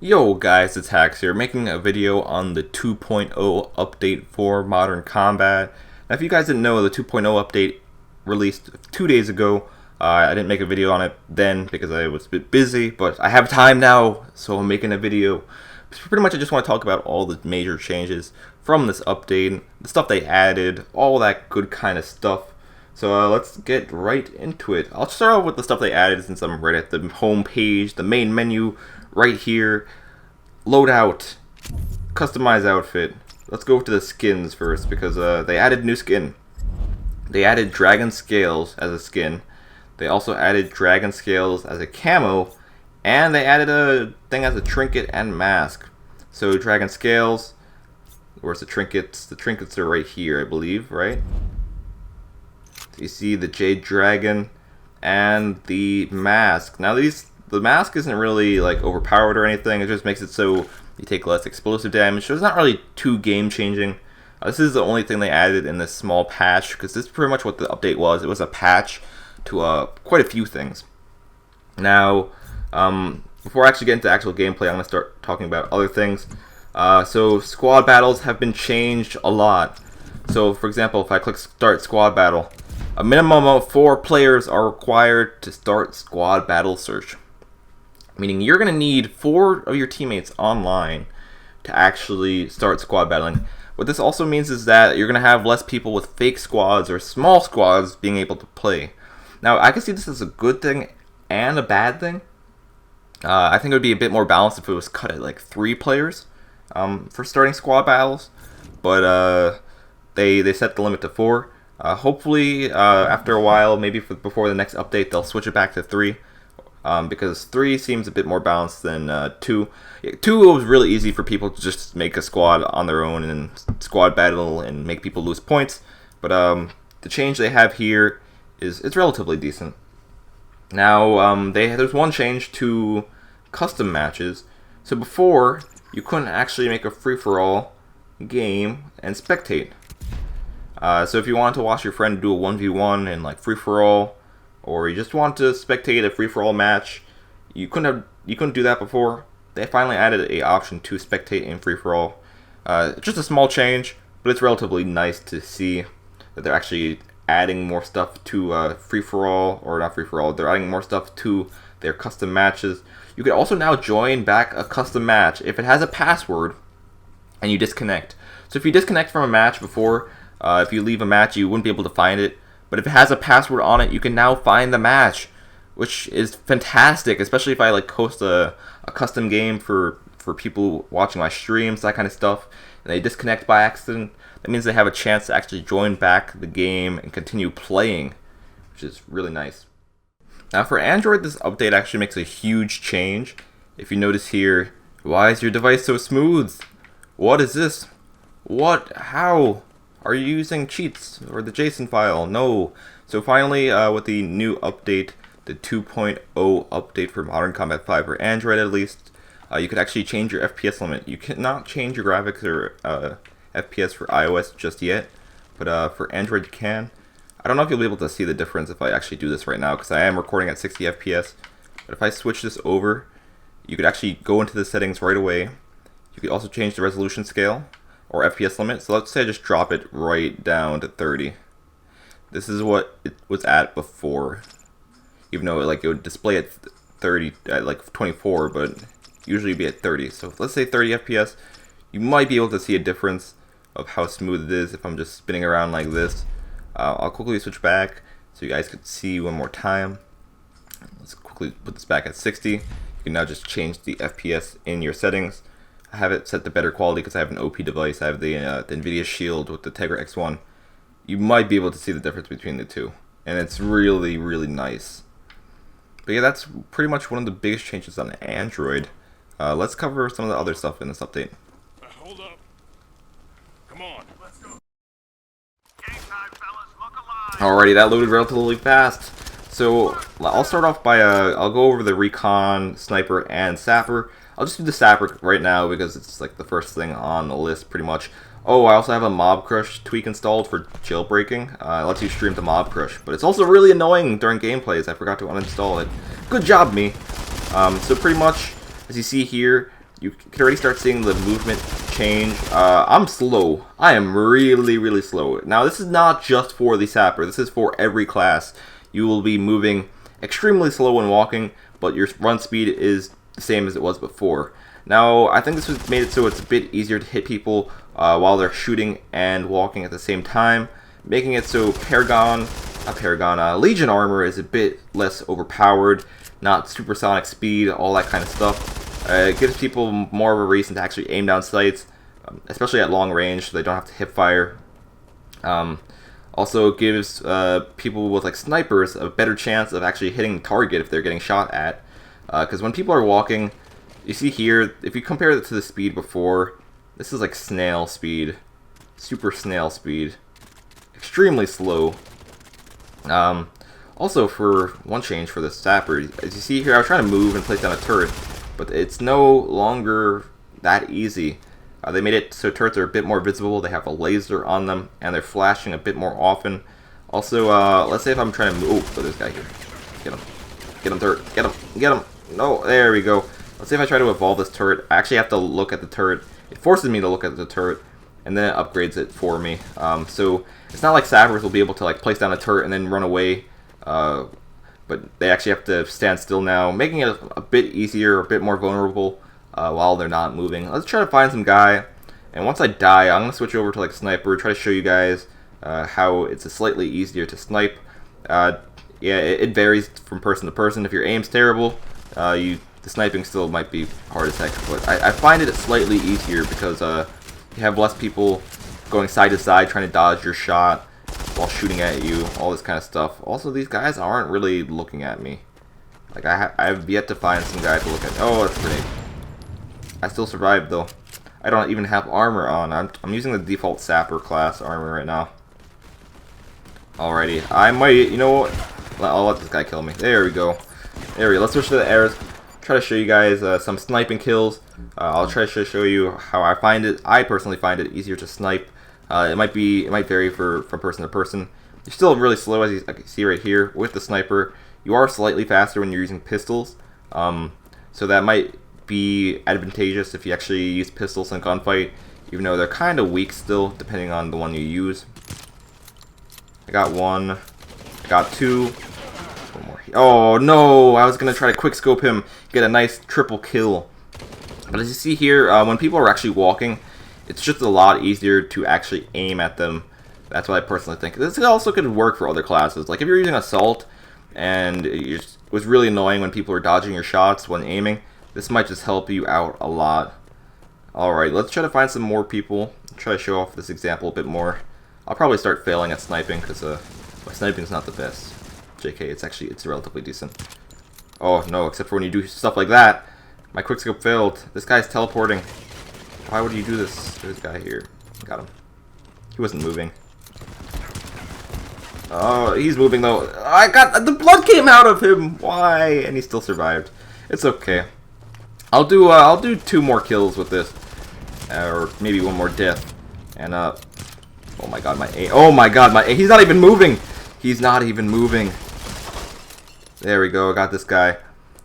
Yo guys, it's Haxor making a video on the 2.0 update for Modern Combat. Now if you guys didn't know, the 2.0 update released 2 days ago. I didn't make a video on it then because I was a bit busy, but I have time now, so I'm making a video. Pretty much I just want to talk about all the major changes from this update, the stuff they added, all that good kind of stuff. So let's get right into it. I'll start off with the stuff they added since I'm right at the home page, the main menu right here. Loadout, customize outfit. Let's go to the skins first because they added new skin. They added dragon scales as a skin. They also added dragon scales as a camo, and they added a thing as a trinket and mask. So dragon scales, where's the trinkets? The trinkets are right here, I believe, right? So you see the jade dragon and the mask. Now the mask isn't really like overpowered or anything. It just makes it so you take less explosive damage. So it's not really too game changing. This is the only thing they added in this small patch because this is pretty much what the update was. It was a patch to quite a few things. Now, before I actually get into actual gameplay, I'm going to start talking about other things. So squad battles have been changed a lot. So for example, if I click start squad battle, a minimum of 4 players are required to start squad battle search. Meaning you're going to need 4 of your teammates online to actually start squad battling. What this also means is that you're going to have less people with fake squads or small squads being able to play. Now, I can see this as a good thing and a bad thing. I think it would be a bit more balanced if it was cut at like 3 players for starting squad battles. But they set the limit to 4. Hopefully, after a while, maybe before the next update, they'll switch it back to 3. Because 3 seems a bit more balanced than 2. 2 was really easy for people to just make a squad on their own and squad battle and make people lose points. But the change they have here it's relatively decent. Now there's one change to custom matches. So before you couldn't actually make a free-for-all game and spectate. So if you wanted to watch your friend do a 1v1 in like free-for-all, or you just want to spectate a free-for-all match, you couldn't do that before. They finally added a option to spectate in free-for-all. Just a small change, but it's relatively nice to see that they're actually adding more stuff to free-for-all, or not free-for-all. They're adding more stuff to their custom matches. You can also now join back a custom match if it has a password and you disconnect. So if you disconnect from a match before, if you leave a match, you wouldn't be able to find it. But if it has a password on it, you can now find the match, which is fantastic, especially if I like host a custom game for people watching my streams, that kind of stuff, and they disconnect by accident. That means they have a chance to actually join back the game and continue playing, which is really nice. Now for Android, this update actually makes a huge change. If you notice here, why is your device so smooth? What is this? What? How? Are you using cheats or the JSON file? No. So finally, with the new update, the 2.0 update for Modern Combat 5 for Android at least, you could actually change your FPS limit. You cannot change your graphics or FPS for iOS just yet, but for Android you can. I don't know if you'll be able to see the difference if I actually do this right now because I am recording at 60 FPS. But if I switch this over, you could actually go into the settings right away. You could also change the resolution scale or FPS limit. So let's say I just drop it right down to 30. This is what it was at before, even though like it would display at 30 at like 24, but usually be at 30. So let's say 30 FPS. You might be able to see a difference of how smooth it is if I'm just spinning around like this. I'll quickly switch back so you guys could see one more time. Let's quickly put this back at 60. You can now just change the FPS in your settings. I have it set to better quality because I have an OP device. I have the NVIDIA Shield with the Tegra X1. You might be able to see the difference between the two, and it's really, really nice. But yeah, that's pretty much one of the biggest changes on Android. Let's cover some of the other stuff in this update. Hold up. Come on. Let's go. Game time, fellas. Look alive. Alrighty, that loaded relatively fast. So I'll start off by I'll go over the recon, sniper, and sapper. I'll just do the sapper right now because it's like the first thing on the list pretty much. Oh, I also have a Mob Crush tweak installed for jailbreaking. It lets you stream to Mob Crush, but it's also really annoying during gameplays. I forgot to uninstall it. Good job, me. So pretty much, as you see here, you can already start seeing the movement change. I'm slow. I am really slow. Now, this is not just for the sapper. This is for every class. You will be moving extremely slow when walking, but your run speed is the same as it was before. Now, I think this was made it so it's a bit easier to hit people while they're shooting and walking at the same time, making it so Legion armor is a bit less overpowered, not supersonic speed, all that kind of stuff. It gives people more of a reason to actually aim down sights, especially at long range, so they don't have to hip fire. Also, it gives people with like snipers a better chance of actually hitting the target if they're getting shot at. Because when people are walking, you see here, if you compare it to the speed before, this is like snail speed, super snail speed, extremely slow. Also, for one change for the sapper, as you see here, I was trying to move and place down a turret, but it's no longer that easy. They made it so turrets are a bit more visible, they have a laser on them, and they're flashing a bit more often. Also, let's say if I'm trying to move... Oh, there's a guy here. Get him. Get him, turret. Get him. Get him. No, there we go. Let's say if I try to evolve this turret, I actually have to look at the turret. It forces me to look at the turret, and then it upgrades it for me. So, it's not like sappers will be able to like place down a turret and then run away. But they actually have to stand still now, making it a bit easier, a bit more vulnerable while they're not moving. Let's try to find some guy, and once I die, I'm going to switch over to like sniper, try to show you guys how it's a slightly easier to snipe. Yeah, it varies from person to person. If your aim's terrible, the sniping still might be hard as heck, but I find it slightly easier because you have less people going side to side trying to dodge your shot while shooting at you, all this kind of stuff. Also, these guys aren't really looking at me. Like, I have yet to find some guy to look at. Oh, that's a grenade. I still survived, though. I don't even have armor on. I'm using the default sapper class armor right now. Alrighty. I might, you know what? I'll let this guy kill me. There we go. There we go. Let's switch to the airs. Try to show you guys some sniping kills. I'll try to show you how I find it. I personally find it easier to snipe. It might vary from person to person. You're still really slow, as you can see right here with the sniper. You are slightly faster when you're using pistols, so that might be advantageous if you actually use pistols in gunfight, even though they're kind of weak still, depending on the one you use. I got one, I got two. One more. Oh no! I was gonna try to quick scope him, get a nice triple kill. But as you see here, when people are actually walking, it's just a lot easier to actually aim at them. That's what I personally think. This also could work for other classes. Like if you're using Assault and it was really annoying when people were dodging your shots when aiming, this might just help you out a lot. Alright, let's try to find some more people. Try to show off this example a bit more. I'll probably start failing at sniping because my sniping is not the best. JK, it's relatively decent. Oh no, except for when you do stuff like that. My quickscope failed. This guy's teleporting. Why would you do this? There's a guy here. Got him. He wasn't moving. Oh, he's moving though. The blood came out of him. Why? And he still survived. It's okay. I'll do 2 more kills with this, or maybe 1 more death. And oh my god, he's not even moving. He's not even moving. There we go. I got this guy.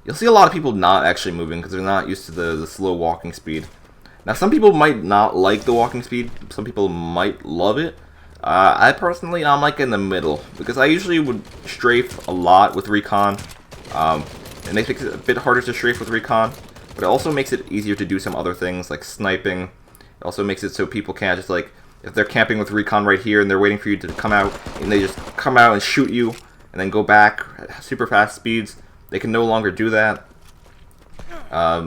You'll see a lot of people not actually moving because they're not used to the slow walking speed. Now, some people might not like the walking speed. Some people might love it. I personally, I'm like in the middle because I usually would strafe a lot with recon. It makes it a bit harder to strafe with recon, but it also makes it easier to do some other things like sniping. It also makes it so people can't just like, if they're camping with recon right here and they're waiting for you to come out, and they just come out and shoot you and then go back at super fast speeds, they can no longer do that.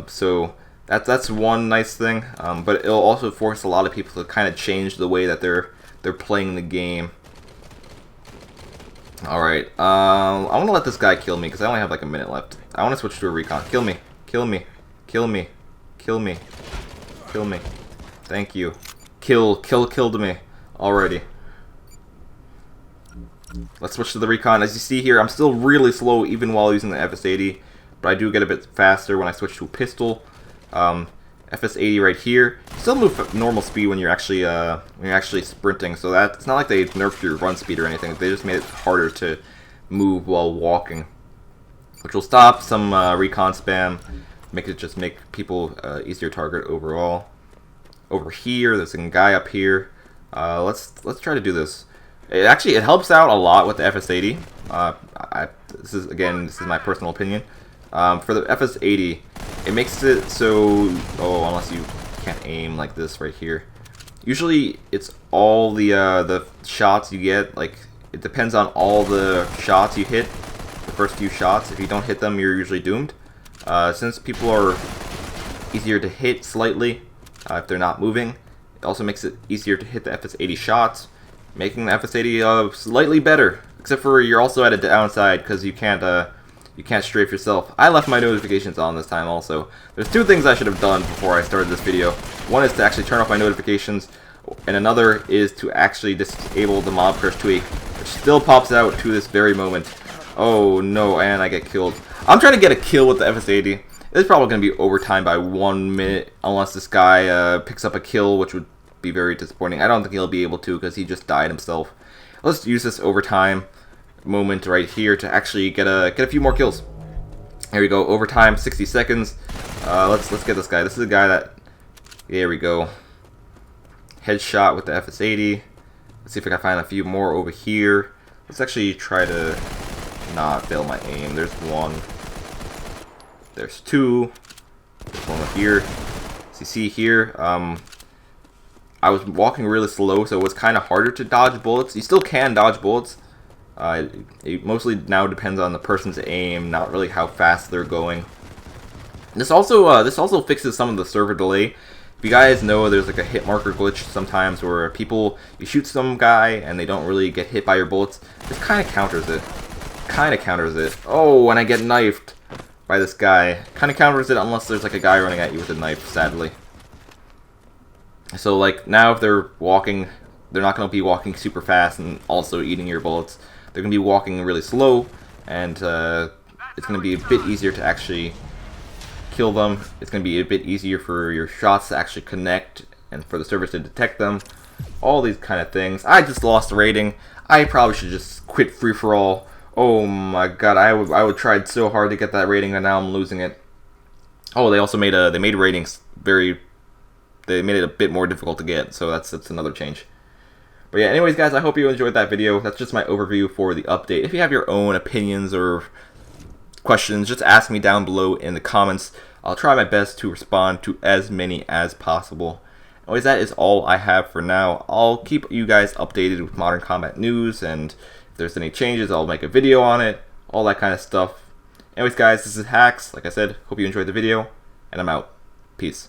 So that's one nice thing, but it'll also force a lot of people to kind of change the way that they're playing the game. Alright, I want to let this guy kill me because I only have like a minute left. I want to switch to a recon. Kill me. Kill me. Kill me. Kill me. Kill me. Thank you. Killed me. Alrighty. Let's switch to the recon. As you see here, I'm still really slow even while using the FS80, but I do get a bit faster when I switch to a pistol. FS80 right here. You still move at normal speed when you're actually sprinting, so it's not like they nerfed your run speed or anything. They just made it harder to move while walking, which will stop some recon spam. make people easier target overall. Over here, there's a guy up here. Let's try to do this. It helps out a lot with the FS80. This is my personal opinion. For the FS80, it makes it so, unless you can't aim like this right here. Usually it's all the shots you get, like it depends on all the shots you hit, the first few shots. If you don't hit them, you're usually doomed. Since people are easier to hit slightly if they're not moving, it also makes it easier to hit the FS80 shots, making the FS80 slightly better. Except for you're also at a downside because you can't strafe yourself. I left my notifications on this time also. There's two things I should have done before I started this video. One is to actually turn off my notifications, and another is to actually disable the mob curse tweak, which still pops out to this very moment. Oh no, and I get killed. I'm trying to get a kill with the FS80. It's probably going to be overtime by 1 minute, unless this guy picks up a kill, which would be very disappointing. I don't think he'll be able to because he just died himself. Let's use this overtime moment right here to actually get a few more kills. Here we go, overtime, 60 seconds. Let's get this guy. This is a guy that, there we go. Headshot with the FS80. Let's see if I can find a few more over here. Let's actually try to not fail my aim. There's one. There's two. There's one up here. As you see here, I was walking really slow, so it was kind of harder to dodge bullets. You still can dodge bullets. It mostly now depends on the person's aim, not really how fast they're going. This also fixes some of the server delay. If you guys know, there's like a hit marker glitch sometimes where you shoot some guy and they don't really get hit by your bullets. This kind of counters it. Oh, and I get knifed by this guy. Kind of counters it unless there's like a guy running at you with a knife, sadly. So like now if they're walking, they're not going to be walking super fast and also eating your bullets. They're going to be walking really slow, and it's going to be a bit easier to actually kill them. It's going to be a bit easier for your shots to actually connect and for the servers to detect them. All these kind of things. I just lost a rating. I probably should just quit free-for-all. Oh my god, I would tried so hard to get that rating and now I'm losing it. Oh, they also made ratings they made it a bit more difficult to get, so that's another change. But yeah, anyways guys, I hope you enjoyed that video. That's just my overview for the update. If you have your own opinions or questions, just ask me down below in the comments. I'll try my best to respond to as many as possible. Anyways, that is all I have for now. I'll keep you guys updated with Modern Combat news, and if there's any changes, I'll make a video on it, all that kind of stuff. Anyways guys, this is Hax. Like I said, hope you enjoyed the video, and I'm out. Peace.